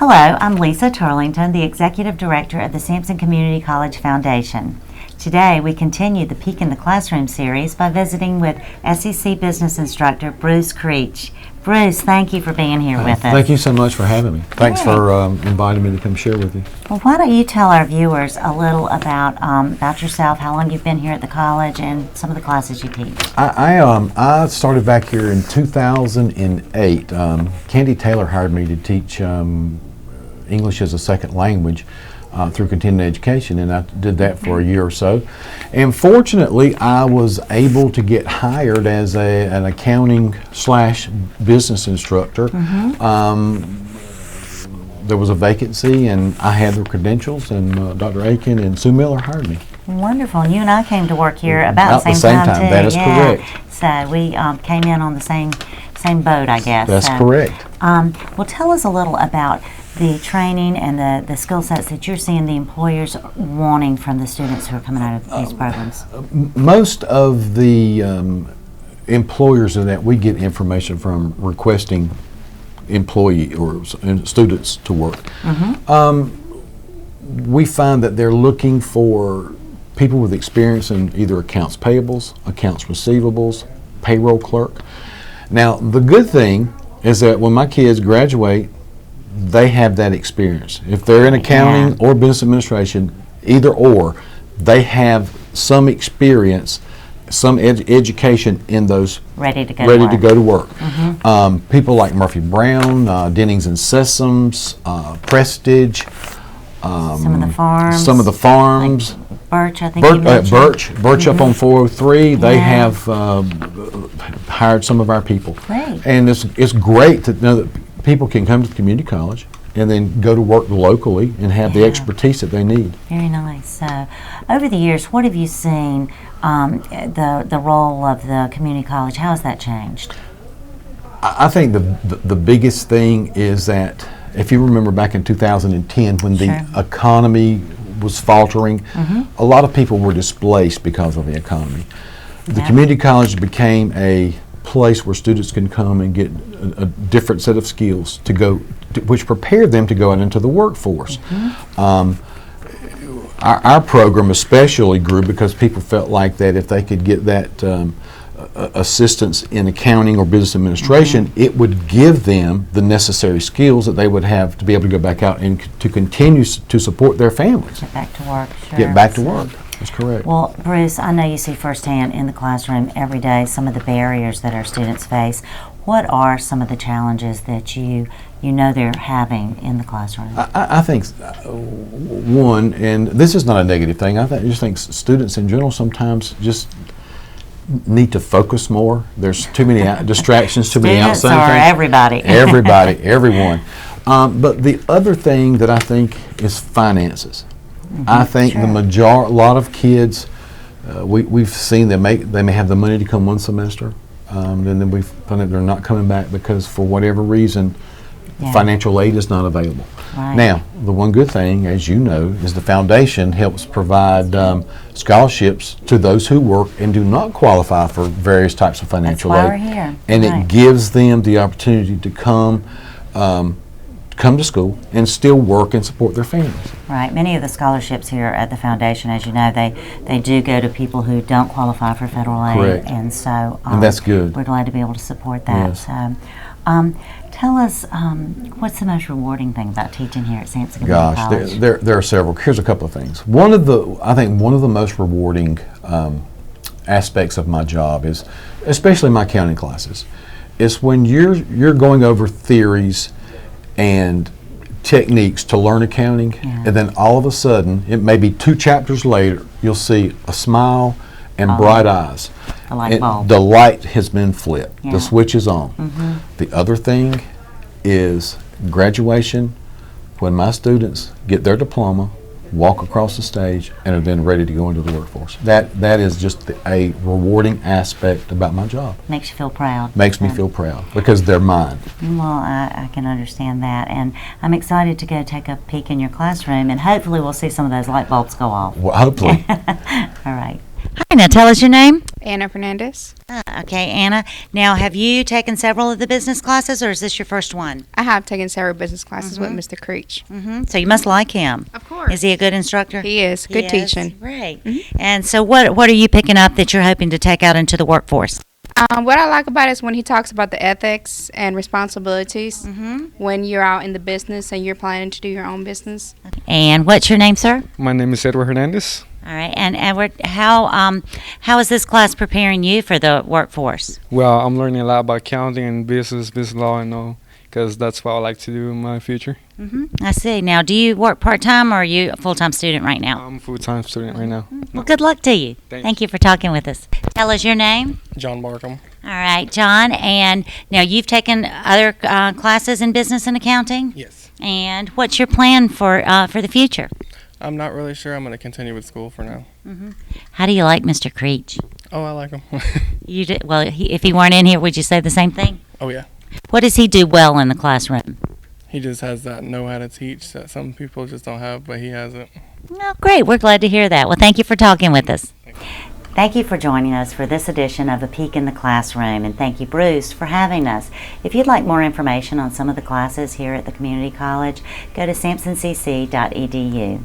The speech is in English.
Hello, I'm Lisa Turlington, the Executive Director of the Sampson Community College Foundation. Today, we continue the Peek in the Classroom series by visiting with SEC Business Instructor Bruce Creech. Bruce, thank you for being here with us. Thank you so much for having me. Thanks for inviting me to come share with you. Well, why don't you tell our viewers a little about yourself, how long you've been here at the college, and some of the classes you teach. I started back here in 2008. Candy Taylor hired me to teach English as a second language through continuing education, and I did that for a year or so. And fortunately, I was able to get hired as an accounting/business instructor. There was a vacancy, and I had the credentials, and Dr. Aiken and Sue Miller hired me. Wonderful. And you and I came to work here about the same time too. That is correct. So we came in on the same boat, I guess. That's correct. Well, tell us a little about the training and the skill sets that you're seeing the employers wanting from the students who are coming out of these programs. Most of the employers that we get information from requesting employee or students to work, we find that they're looking for people with experience in either accounts payables, accounts receivables, payroll clerk. Now, the good thing is that when my kids graduate, they have that experience. If they're in accounting or business administration, either or, they have some experience, some education in those ready to go to work. People like Murphy Brown, Dennings and Sessoms, Prestige, some of the farms. Like Birch, I think you mentioned. Birch up on 403. They have hired some of our people. Great. And it's great to know that people can come to the community college and then go to work locally and have the expertise that they need. Very nice. So, over the years, what have you seen the role of the community college? How has that changed? I think the biggest thing is that if you remember back in 2010 when the economy was faltering, a lot of people were displaced because of the economy. The community college became a place where students can come and get a different set of skills which prepared them to go out into the workforce. Our program especially grew because people felt like that if they could get that assistance in accounting or business administration, it would give them the necessary skills that they would have to be able to go back out and to continue to support their families. Get back to work, sure. Get back to work. That's correct. Well, Bruce, I know you see firsthand in the classroom every day some of the barriers that our students face. What are some of the challenges that you know they're having in the classroom? I think one, and this is not a negative thing, I just think students in general sometimes just need to focus more. There's too many distractions, too many outside things. Everybody. Everyone. But the other thing that I think is finances. I think a lot of kids, we've seen they may have the money to come one semester, and then we find that they're not coming back because for whatever reason, financial aid is not available. Now, the one good thing, as you know, is the foundation helps provide scholarships to those who work and do not qualify for various types of financial aid. That's why we're here. And it gives them the opportunity to come to school and still work and support their families. Right. Many of the scholarships here at the foundation, as you know, they do go to people who don't qualify for federal aid. Correct. And so and that's good. We're glad to be able to support that. Yes. So, tell us, what's the most rewarding thing about teaching here at Sampson Community College? There are several. Here's a couple of things. I think one of the most rewarding aspects of my job is, especially my accounting classes, is when you're going over theories and techniques to learn accounting, and then all of a sudden, it may be 2 chapters later, you'll see a smile and bright eyes. The light has been flipped. The switch is on. The other thing is graduation, when my students get their diploma, walk across the stage, and are then ready to go into the workforce. That is just a rewarding aspect about my job. Makes you feel proud. Makes me feel proud because they're mine. Well, I can understand that, and I'm excited to go take a peek in your classroom, and hopefully we'll see some of those light bulbs go off. Well, hopefully. All right. Hi, now tell us your name. Anna Fernandez. Okay, Anna. Now, have you taken several of the business classes, or is this your first one? I have taken several business classes with Mr. Creech. So you must like him. Of course. Is he a good instructor? He is. Good He is? teaching. Right. And so what are you picking up that you're hoping to take out into the workforce? What I like about it is when he talks about the ethics and responsibilities when you're out in the business and you're planning to do your own business. And what's your name, sir? My name is Edward Hernandez. All right. And Edward, how is this class preparing you for the workforce? Well, I'm learning a lot about accounting and business law and all, because that's what I like to do in my future. I see. Now, do you work part-time or are you a full-time student right now? I'm a full-time student right now. Well, good luck to you. Thanks. Thank you for talking with us. Tell us your name. John Barkham. All right, John. And now you've taken other classes in business and accounting? Yes. And what's your plan for the future? I'm not really sure. I'm going to continue with school for now. How do you like Mr. Creech? Oh, I like him. You did, well, if he weren't in here, would you say the same thing? Oh, yeah. What does he do well in the classroom? He just has that know how to teach that some people just don't have, but he has it. Oh, great. We're glad to hear that. Well, thank you for talking with us. Thank you for joining us for this edition of A Peek in the Classroom, and thank you, Bruce, for having us. If you'd like more information on some of the classes here at the community college, go to sampsoncc.edu.